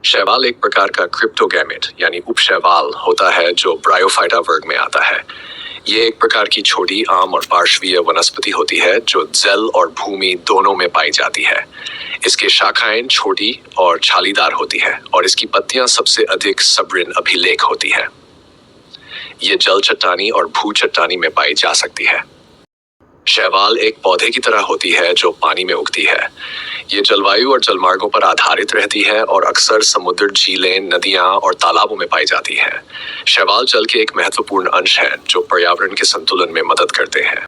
शैवाल एक प्रकार का क्रिप्टोगैमेट यानी उपशैवाल होता है जो ब्रायोफाइटा वर्ग में आता है। ये एक प्रकार की छोटी आम और पार्श्वीय वनस्पति होती है जो जल और भूमि दोनों में पाई जाती है। इसके शाखाएं छोटी और छालीदार होती है और इसकी पत्तियां सबसे अधिक सब्रिन अभिलेख होती है। ये जल चट्टानी और भू चट्टानी में पाई जा सकती है। शैवाल एक पौधे की तरह होती है जो पानी में उगती है। ये जलवायु और जलमार्गों पर आधारित रहती है और अक्सर समुद्र, झीलें, नदियां और तालाबों में पाई जाती है। शैवाल जल के एक महत्वपूर्ण अंश है जो पर्यावरण के संतुलन में मदद करते हैं।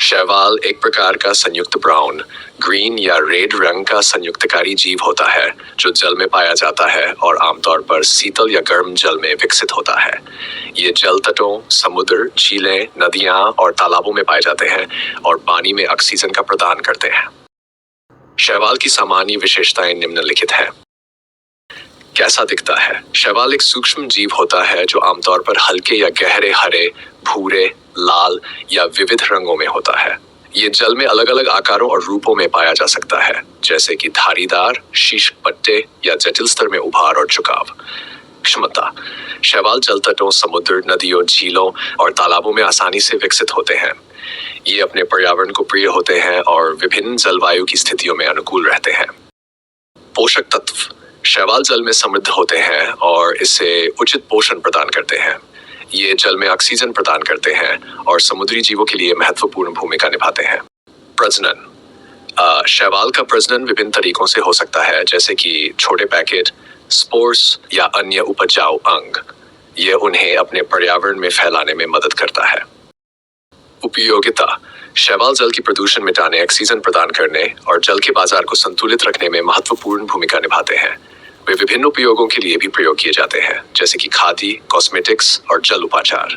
शैवाल एक प्रकार का संयुक्त ब्राउन, ग्रीन या रेड रंग का संयुक्तकारी जीव होता है जो जल में पाया जाता है और आमतौर पर शीतल या गर्म जल में विकसित होता है। ये जल तटों, समुद्र, झीलें, नदियां और तालाबों में पाए जाते हैं और पानी में ऑक्सीजन का प्रदान करते हैं। शैवाल की सामान्य विशेषताएं निम्नलिखित हैं। कैसा दिखता है? शैवाल एक सूक्ष्म जीव होता है जो आमतौर पर हल्के या गहरे हरे, भूरे, लाल या विविध रंगों में होता है। ये जल में अलग अलग आकारों और रूपों में पाया जा सकता है, जैसे कि धारीदार, शीर्ष पट्टे या जटिल स्तर में उभार और झुकाव। क्षमता: शैवाल जल तटों, समुद्र, नदियों, झीलों और तालाबों में आसानी से विकसित होते हैं। ये अपने पर्यावरण को प्रिय होते हैं और विभिन्न जलवायु की स्थितियों में अनुकूल रहते हैं। पोषक तत्व: शैवाल जल में समृद्ध होते हैं और इसे उचित पोषण प्रदान करते हैं। ये जल में ऑक्सीजन प्रदान करते हैं और समुद्री जीवों के लिए महत्वपूर्ण भूमिका निभाते हैं। प्रजनन: शैवाल का प्रजनन विभिन्न तरीकों से हो सकता है, जैसे कि छोटे पैकेट, स्पोर्स या अन्य उपजाऊ अंग। ये उन्हें अपने पर्यावरण में फैलाने में मदद करता है। उपयोगिता: शैवाल जल की प्रदूषण मिटाने, ऑक्सीजन प्रदान करने और जल के बाजार को संतुलित रखने में महत्वपूर्ण भूमिका निभाते हैं। वे विभिन्न उपयोगों के लिए भी प्रयोग किए जाते हैं, जैसे कि खाद्य, कॉस्मेटिक्स और जल उपाचार।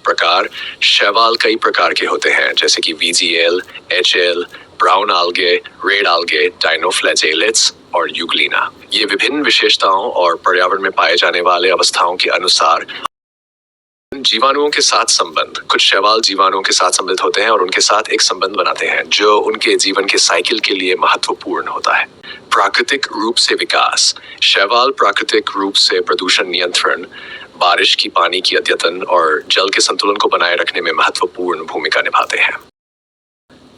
प्रकार: शैवाल कई प्रकार के होते हैं, जैसे कि VGL, HL, ब्राउन आल्गे, रेड आल्गे, डाइनोफ्लैजेलेट्स और यूग्लिना। ये विभिन्न विशेषताओं और पर्यावरण में पाए जाने वाले अवस्थाओं के अनुसार जीवाणुओं के साथ संबंध: कुछ शैवाल जीवाणुओं के साथ संबंधित होते हैं और उनके साथ एक संबंध बनाते हैं जो उनके जीवन के साइकिल के लिए महत्वपूर्ण होता है। प्राकृतिक रूप से विकास: शैवाल प्राकृतिक रूप से प्रदूषण नियंत्रण, बारिश की पानी की अद्यतन और जल के संतुलन को बनाए रखने में महत्वपूर्ण भूमिका निभाते हैं।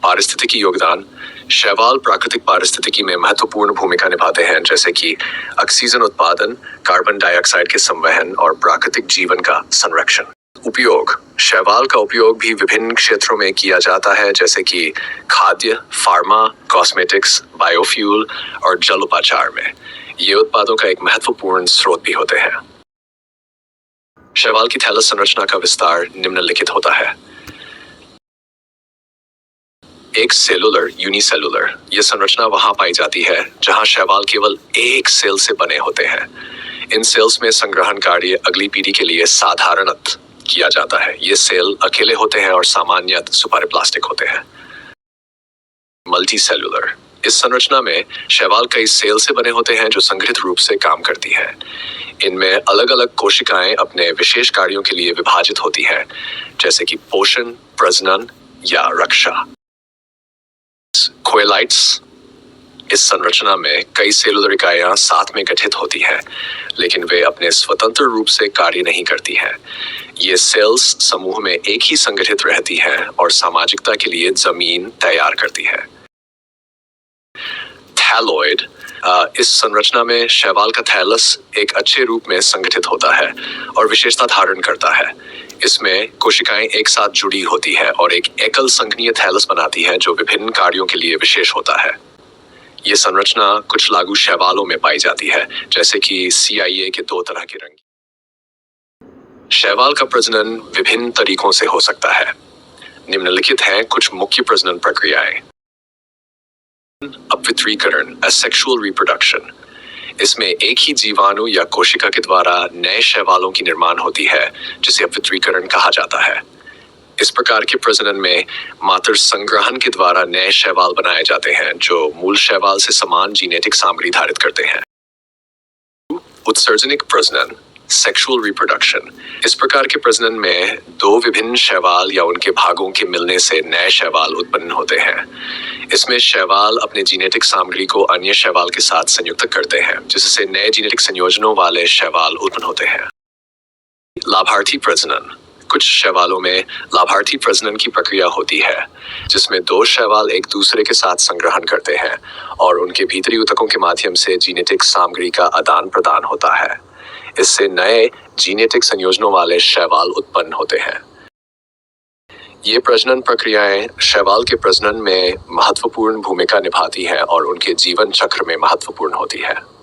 पारिस्थितिकी योगदान: शैवाल प्राकृतिक पारिस्थितिकी में महत्वपूर्ण भूमिका निभाते हैं, जैसे कि ऑक्सीजन उत्पादन, कार्बन डाइऑक्साइड के संवहन और प्राकृतिक जीवन का संरक्षण। उपयोग: शैवाल का उपयोग भी विभिन्न क्षेत्रों में किया जाता है, जैसे कि खाद्य, फार्मा, कॉस्मेटिक्स, बायोफ्यूल और जल उपाचार में। ये उत्पादों का एक महत्वपूर्ण स्रोत भी होते हैं। शैवाल की थैलस संरचना का विस्तार निम्नलिखित होता है। एक सेलुलर यूनिसेलुलर: यह संरचना वहां पाई जाती है जहां शैवाल केवल एक सेल से बने होते हैं। इन सेल्स में संग्रहण कार्य अगली पीढ़ी के लिए साधारणत किया जाता है। ये सेल अकेले होते हैं और सामान्यतः सुपरप्लास्टिक होते हैं। मल्टीसेलुलर: इस संरचना में शैवाल कई सेल से बने होते हैं जो संगठित रूप से काम करती है। इनमें अलग अलग कोशिकाएं अपने विशेष कार्यों के लिए विभाजित होती हैं, जैसे कि पोषण, प्रजनन या रक्षा। कोएलाइट्स: इस संरचना में कई सेलुलर इकाइयां साथ में गठित होती हैं, लेकिन वे अपने स्वतंत्र रूप से कार्य नहीं करती हैं। ये सेल्स समूह में एक ही संगठित रहती हैं और सामाजिकता के लिए जमीन तैयार करती है। थैलॉइड: इस संरचना में शैवाल का थैलस एक अच्छे रूप में संगठित होता है और विशेषता धारण करता है। इसमें कोशिकाएं एक साथ जुड़ी होती है और एक एकल संघनीय थैलस बनाती है जो विभिन्न कार्यों के लिए विशेष होता है। ये संरचना कुछ लागू शैवालों में पाई जाती है, जैसे कि CIA के 2 तरह के रंग। शैवाल का प्रजनन विभिन्न तरीकों से हो सकता है। निम्नलिखित हैं कुछ मुख्य प्रजनन प्रक्रियाएं। अपवित्रीकरण, असेक्सुअल रिप्रोडक्शन: इसमें एक ही जीवाणु या कोशिका के द्वारा नए शैवालों की निर्माण होती है, जिसे अपवित्रीकरण कहा जाता है। इस प्रकार के प्रजनन में मात्र संग्रहण के द्वारा नए शैवाल बनाए जाते हैं जो मूल शैवाल से समान जीनेटिक सामग्री धारित करते हैं। उत्सर्जनिक प्रजनन: सेक्सुअल रिप्रोडक्शन। इस प्रकार के प्रजनन में दो विभिन्न शैवाल या उनके भागों के मिलने से नए शैवाल उत्पन्न होते हैं। इसमें शैवाल अपने जीनेटिक सामग्री को अन्य शैवाल के साथ संयुक्त करते हैं, जिससे नए जीनेटिक संयोजनों वाले शैवाल उत्पन्न होते हैं। लाभार्थी प्रजनन। कुछ शैवालों में लाभार्थी प्रजनन की प्रक्रिया होती है, जिसमें दो शैवाल एक दूसरे के साथ संग्रहण करते हैं और उनके भीतरी ऊतकों के माध्यम से जीनेटिक सामग्री का आदान प्रदान होता है। इससे नए जीनेटिक संयोजनों वाले शैवाल उत्पन्न होते हैं। ये प्रजनन प्रक्रियाएं शैवाल के प्रजनन में महत्वपूर्ण भूमिका निभाती हैं और उनके जीवन चक्र में महत्वपूर्ण होती है।